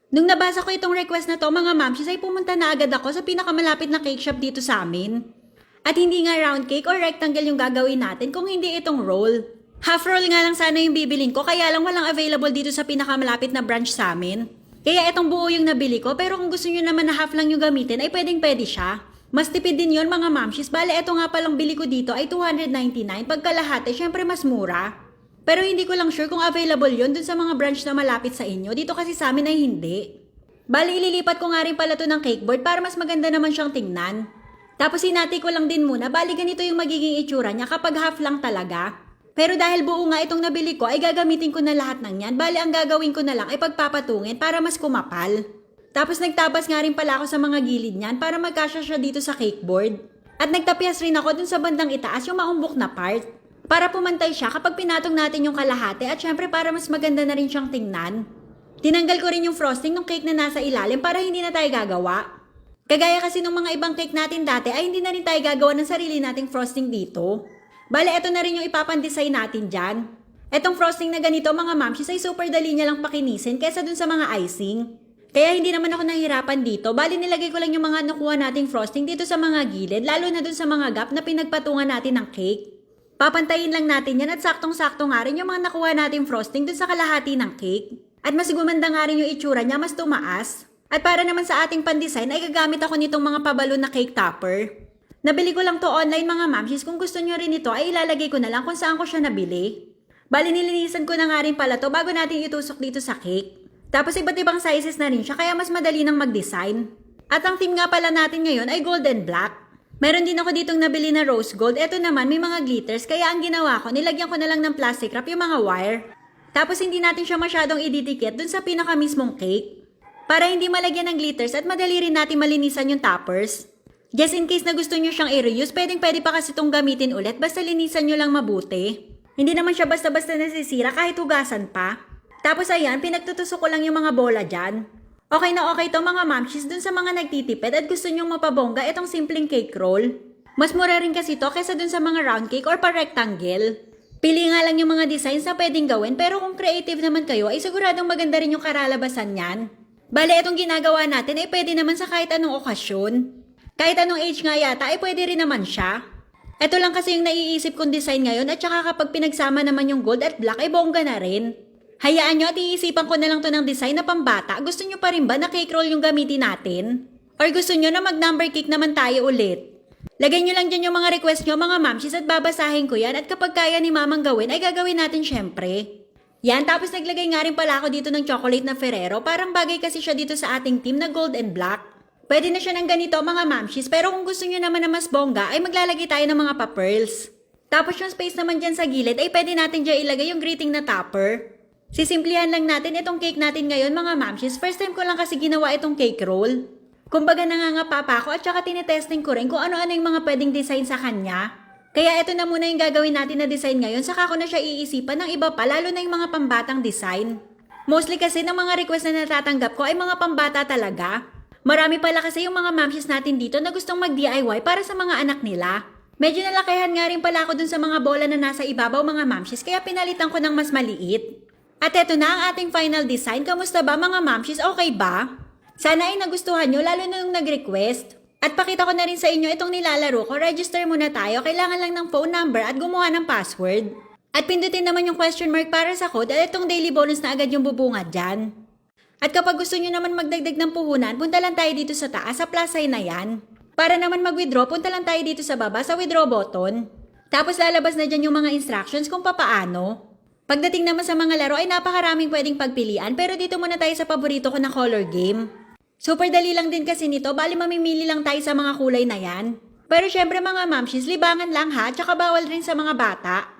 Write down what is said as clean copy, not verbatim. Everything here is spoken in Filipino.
Nung nabasa ko itong request na to mga mamshis ay pumunta na agad ako sa pinakamalapit na cake shop dito sa amin. At hindi nga round cake or rectangle yung gagawin natin kung hindi itong roll. Half roll nga lang sana yung bibilin ko kaya lang walang available dito sa pinakamalapit na branch sa amin. Kaya itong buo yung nabili ko pero kung gusto nyo naman na half lang yung gamitin ay pwede siya. Mas tipid din yon mga mamshis. Bale ito nga palang bili ko dito ay 299 pagkalahati syempre mas mura. Pero hindi ko lang sure kung available yon dun sa mga branch na malapit sa inyo. Dito kasi sa amin ay hindi. Bali, ililipat ko nga rin pala to ng cake board para mas maganda naman siyang tingnan. Tapos hinati ko lang din muna. Bali, ganito yung magiging itsura niya kapag half lang talaga. Pero dahil buo nga itong nabili ko ay gagamitin ko na lahat ng yan. Bali, ang gagawin ko na lang ay pagpapatungin para mas kumapal. Tapos nagtabas nga rin pala ako sa mga gilid niyan para magkasya siya dito sa cake board. At nagtapyas rin ako dun sa bandang itaas yung maumbok na part. Para pumantay siya kapag pinatong natin yung kalahati at syempre para mas maganda na rin siyang tingnan. Tinanggal ko rin yung frosting ng cake na nasa ilalim para hindi na tayo gagawa. Kagaya kasi ng mga ibang cake natin dati ay hindi na rin tayo gagawa ng sarili nating frosting dito. Bale, eto na rin yung ipapandesign natin dyan. Etong frosting na ganito mga mamshis ay super dali niya lang pakinisin kesa dun sa mga icing. Kaya hindi naman ako nahihirapan dito. Bali, nilagay ko lang yung mga nakuha nating frosting dito sa mga gilid lalo na dun sa mga gap na pinagpatungan natin ng cake. Papantayin lang natin yan at saktong-sakto nga rin yung mga nakuha nating frosting dun sa kalahati ng cake. At mas gumanda nga rin yung itsura niya, mas tumaas. At para naman sa ating pandesign ay gagamit ako nitong mga pabalon na cake topper. Nabili ko lang to online mga mamshis. Kung gusto nyo rin ito ay ilalagay ko na lang kung saan ko siya nabili. Bali nilinisan ko na nga rin pala to bago natin itusok dito sa cake. Tapos iba't ibang sizes na rin siya kaya mas madali nang mag-design. At ang theme nga pala natin ngayon ay gold and black. Meron din ako ditong nabili na rose gold. Ito naman may mga glitters kaya ang ginawa ko nilagyan ko na lang ng plastic wrap yung mga wire. Tapos hindi natin siya masyadong ididikit dun sa pinaka mismong cake. Para hindi malagyan ng glitters at madali rin natin malinisan yung toppers. Just in case na gusto nyo siyang i-reuse, pwede pa kasi itong gamitin ulit basta linisan nyo lang mabuti. Hindi naman siya basta-basta nasisira kahit hugasan pa. Tapos ayan, pinagtutusok ko lang yung mga bola dyan. Okay na okay to mga mamshis dun sa mga nagtitipid at gusto nyong mapabongga itong simpleng cake roll. Mas mura rin kasi to kesa dun sa mga round cake or pa-rectangle. Pili nga lang yung mga designs na pwedeng gawin pero kung creative naman kayo ay siguradong maganda rin yung karalabasan yan. Bale, itong ginagawa natin ay pwede naman sa kahit anong okasyon. Kahit anong age nga yata ay pwede rin naman siya. Ito lang kasi yung naiisip kong design ngayon at saka kapag pinagsama naman yung gold at black ay bongga na rin. Hayaan nyo at iisipan ko na lang to ng design na pambata. Gusto nyo pa rin ba na cake roll yung gamitin natin? Or gusto nyo na mag-number cake naman tayo ulit? Lagay nyo lang dyan yung mga request nyo mga mamshis at babasahin ko yan at kapag kaya ni mamang gawin ay gagawin natin syempre. Yan, tapos naglagay nga rin pala ako dito ng chocolate na Ferrero. Parang bagay kasi siya dito sa ating team na gold and black. Pwede na siya ng ganito mga mamshis pero kung gusto nyo naman na mas bongga ay maglalagay tayo ng mga pa-pearls. Tapos yung space naman dyan sa gilid ay pwede natin dyan ilagay yung greeting na topper. Sisimplihan lang natin itong cake natin ngayon mga mamshis. First time ko lang kasi ginawa itong cake roll. Kumbaga nangangapa pa ako at saka tinetesting ko rin kung ano-ano yung mga pwedeng design sa kanya. Kaya ito na muna yung gagawin natin na design ngayon saka ko na siya iisipan ng iba pa lalo na yung mga pambatang design. Mostly kasi ng mga request na natatanggap ko ay mga pambata talaga. Marami pala kasi yung mga mamshis natin dito na gustong mag-DIY para sa mga anak nila. Medyo nalakihan nga rin pala ako dun sa mga bola na nasa ibabaw mga mamshis kaya pinalitan ko ng mas maliit. At eto na ang ating final design. Kamusta ba mga mamshis? Okay ba? Sana ay nagustuhan nyo lalo na nung nag-request. At pakita ko na rin sa inyo itong nilalaro ko. Register muna tayo. Kailangan lang ng phone number at gumawa ng password. At pindutin naman yung question mark para sa code at itong daily bonus na agad yung bubungad dyan. At kapag gusto nyo naman magdagdag ng puhunan, punta lang tayo dito sa taas sa plus sign na yan. Para naman mag-withdraw, punta lang tayo dito sa baba sa withdraw button. Tapos lalabas na dyan yung mga instructions kung papaano. Pagdating naman sa mga laro ay napakaraming pwedeng pagpilian pero dito muna tayo sa paborito ko na color game. Super dali lang din kasi nito, bali mamimili lang tayo sa mga kulay na yan. Pero syempre mga mamshis, libangan lang ha, tsaka bawal rin sa mga bata.